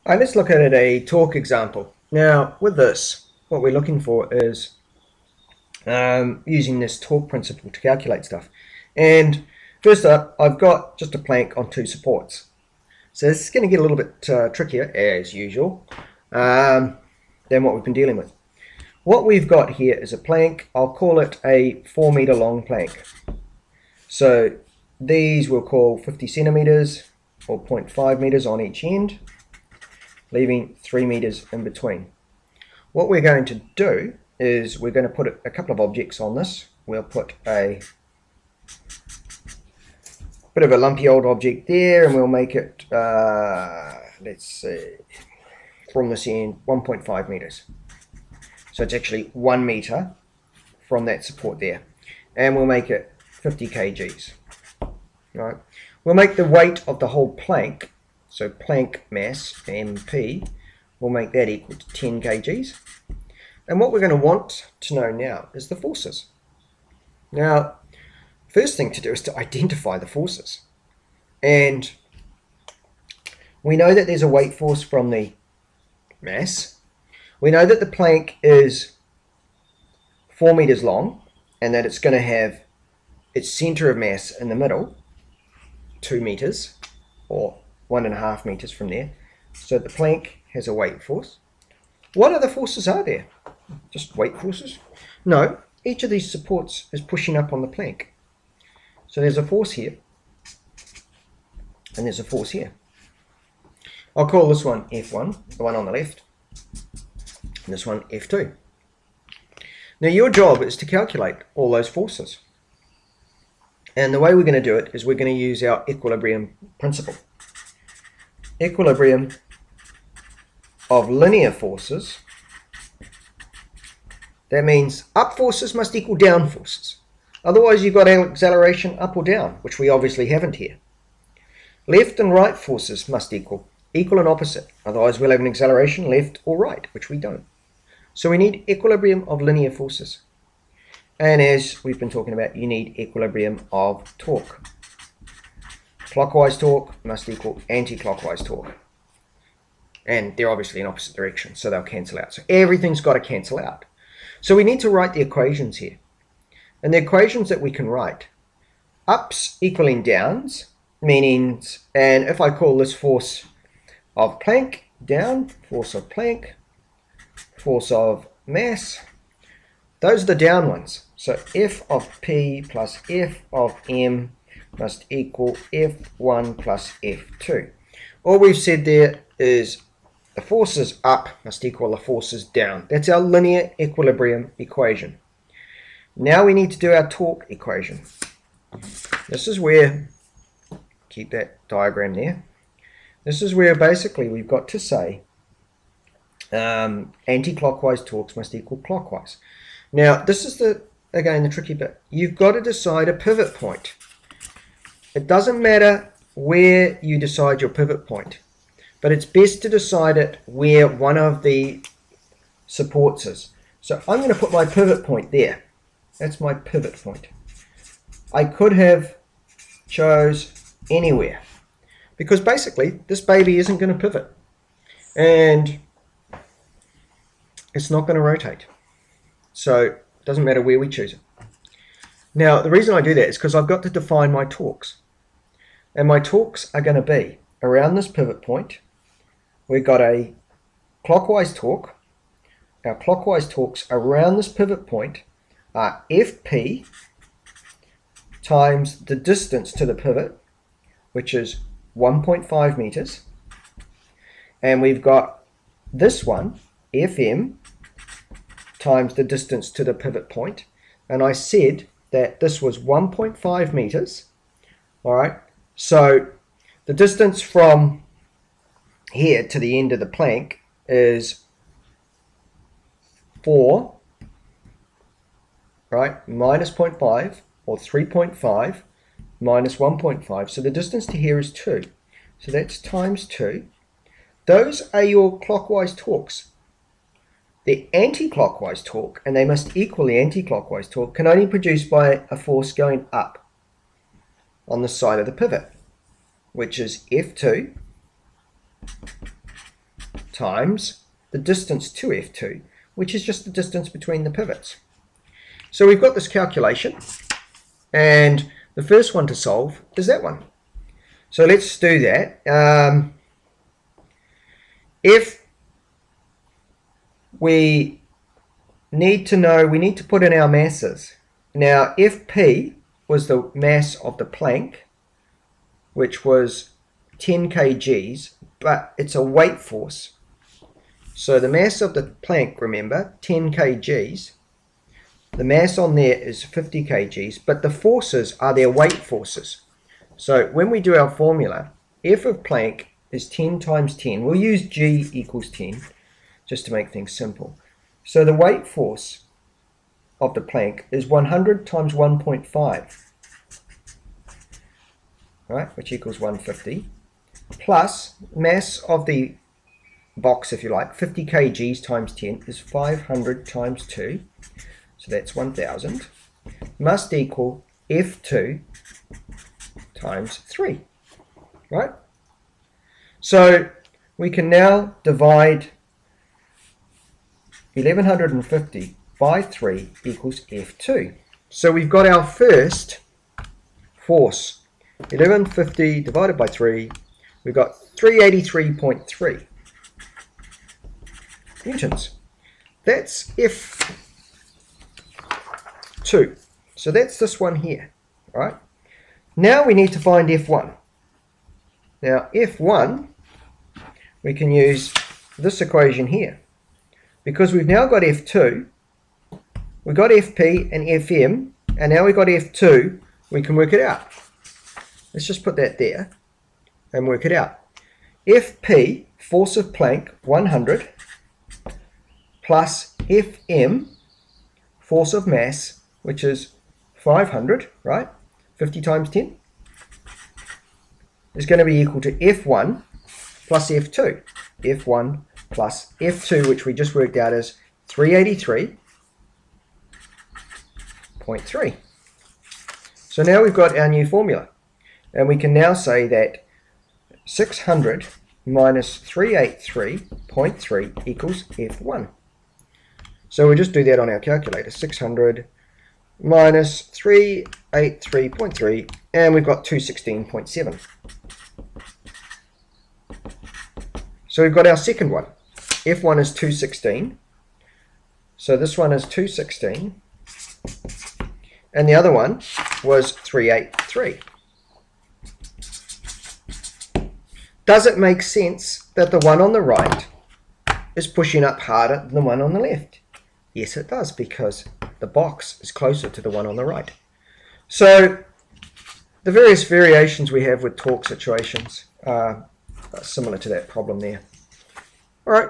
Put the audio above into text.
Alright, let's look at a torque example. Now, with this, what we're looking for is using this torque principle to calculate stuff. And first up, I've got just a plank on two supports. So this is going to get a little bit trickier, as usual, than what we've been dealing with. What we've got here is a plank. I'll call it a 4 meter long plank. So these we'll call 50 centimeters or 0.5 meters on each end, leaving 3 meters in between. What we're going to do is we're going to put a couple of objects on this. We'll put a bit of a lumpy old object there, and we'll make it, let's see, from this end 1.5 meters. So it's actually 1 meter from that support there, and we'll make it 50 kgs. Right? We'll make the weight of the whole plank, so plank mass, MP, we'll make that equal to 10 kgs. And what we're going to want to know now is the forces. Now, first thing to do is to identify the forces. And we know that there's a weight force from the mass. We know that the plank is 4 meters long and that it's going to have its center of mass in the middle, 2 meters, or 1.5 meters from there. So the plank has a weight force. What other forces are there? Just weight forces? No, each of these supports is pushing up on the plank. So there's a force here, and there's a force here. I'll call this one F1, the one on the left, and this one F2. Now your job is to calculate all those forces. And the way we're going to do it is we're going to use our equilibrium principle. Equilibrium of linear forces. That means up forces must equal down forces. Otherwise you've got acceleration up or down, which we obviously haven't here. Left and right forces must equal and opposite. Otherwise we'll have an acceleration left or right, which we don't. So we need equilibrium of linear forces. And as we've been talking about, you need equilibrium of torque. Clockwise torque must equal anti-clockwise torque. And they're obviously in opposite directions, so they'll cancel out. So everything's got to cancel out. So we need to write the equations here. And the equations that we can write, ups equaling downs, meaning, and if I call this force of plank down, force of plank, force of mass, those are the down ones. So F of P plus F of M must equal F1 plus F2. All we've said there is the forces up must equal the forces down. That's our linear equilibrium equation. Now we need to do our torque equation. This is where, keep that diagram there, this is where basically we've got to say anti-clockwise torques must equal clockwise. Now this is again the tricky bit. You've got to decide a pivot point. It doesn't matter where you decide your pivot point, but it's best to decide it where one of the supports is. So I'm going to put my pivot point there. That's my pivot point. I could have chose anywhere, because basically this baby isn't going to pivot and it's not going to rotate. So it doesn't matter where we choose it. Now the reason I do that is because I've got to define my torques. And my torques are going to be around this pivot point. We've got a clockwise torque. Our clockwise torques around this pivot point are Fp times the distance to the pivot, which is 1.5 meters. And we've got this one, Fm, times the distance to the pivot point. And I said that this was 1.5 meters. All right. So the distance from here to the end of the plank is 4, right, minus 0.5, or 3.5 minus 1.5. So the distance to here is 2. So that's times 2. Those are your clockwise torques. The anti-clockwise torque, and they must equal the anti-clockwise torque, can only be produced by a force going up on the side of the pivot, which is F2 times the distance to F2, which is just the distance between the pivots. So we've got this calculation, and the first one to solve is that one. So let's do that. If we need to put in our masses. Now, if P was the mass of the plank, which was 10 kgs, but it's a weight force. So the mass of the plank, remember, 10 kgs. The mass on there is 50 kgs, but the forces are their weight forces. So when we do our formula, F of plank is 10 times 10. We'll use G equals 10, just to make things simple. So the weight force of the plank is 100 times 1.5, right, which equals 150, plus mass of the box, if you like, 50 kgs times 10 is 500 times 2, so that's 1000, must equal F2 times 3, right? So we can now divide 1150 by 3 equals F2. So we've got our first force, 1150 divided by 3, we've got 383.3 newtons. That's F2. So that's this one here, right? Now we need to find F1. Now F1, we can use this equation here. Because we've now got F2, we've got FP and FM, and now we've got F2, we can work it out. Let's just put that there and work it out. FP, force of plank, 100, plus FM, force of mass, which is 500, right? 50 times 10, is going to be equal to F1 plus F2. F1 plus F2, which we just worked out as 383.3. So now we've got our new formula, and we can now say that 600 minus 383.3 equals F1. So we'll just do that on our calculator. 600 minus 383.3, and we've got 216.7. So we've got our second one. F1 is 216. So this one is 216. And the other one was 383. Does it make sense that the one on the right is pushing up harder than the one on the left? Yes, it does, because the box is closer to the one on the right. So the various variations we have with torque situations are similar to that problem there. All right.